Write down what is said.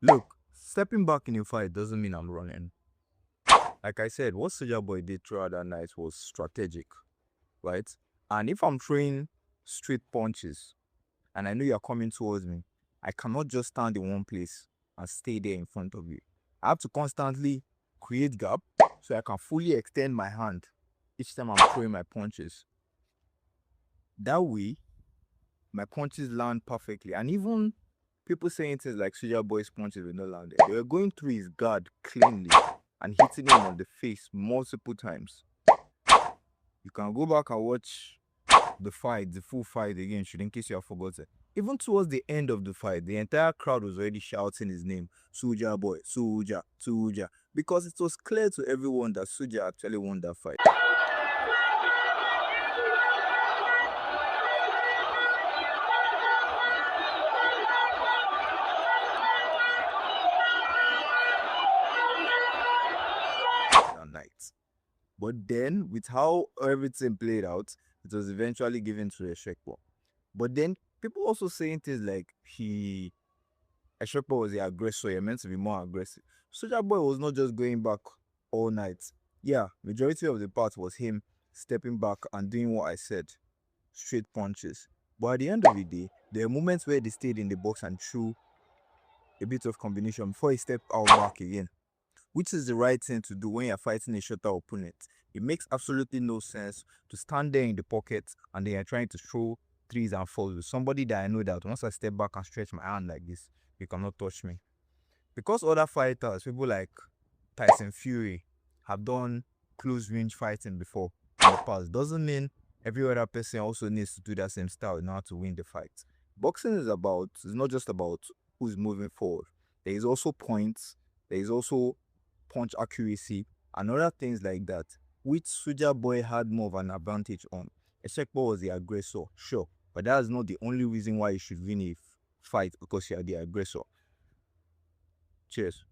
Look, stepping back in a fight doesn't mean I'm running. Like I said, what Soja Boy did throughout that night was strategic, right? And if I'm throwing straight punches and I know you're coming towards me, I cannot just stand in one place and stay there in front of you. I have to constantly create gap so I can fully extend my hand each time I'm throwing my punches. That way, my punches land perfectly. And even people saying things like Soja Boy's punches were not landed, they were going through his guard cleanly and hitting him on the face multiple times. You can go back and watch the fight, the full fight again, in case you have forgotten. Even towards the end of the fight, the entire crowd was already shouting his name, Soja Boy, Soja, Soja, because it was clear to everyone that Soja actually won that fight. That night. But then, with how everything played out, it was eventually given to Eshepo. But then, people also saying things like Eshepo was the aggressor, he meant to be more aggressive. Soja Boy was not just going back all night. Yeah, majority of the part was him stepping back and doing what I said, straight punches. But at the end of the day, there are moments where they stayed in the box and threw a bit of combination before he stepped out back again, which is the right thing to do when you're fighting a shorter opponent. It makes absolutely no sense to stand there in the pocket and then you're trying to throw threes and fours with somebody that I know that once I step back and stretch my hand like this, you cannot touch me. Because other fighters, people like Tyson Fury, have done close range fighting before in the past, doesn't mean every other person also needs to do that same style in order to win the fight. Boxing is not just about who's moving forward. There is also points, there is also punch accuracy, and other things like that, which Soja Boy had more of an advantage on. Eshepo was the aggressor, sure, but that is not the only reason why you should win a fight because you are the aggressor. Cheers.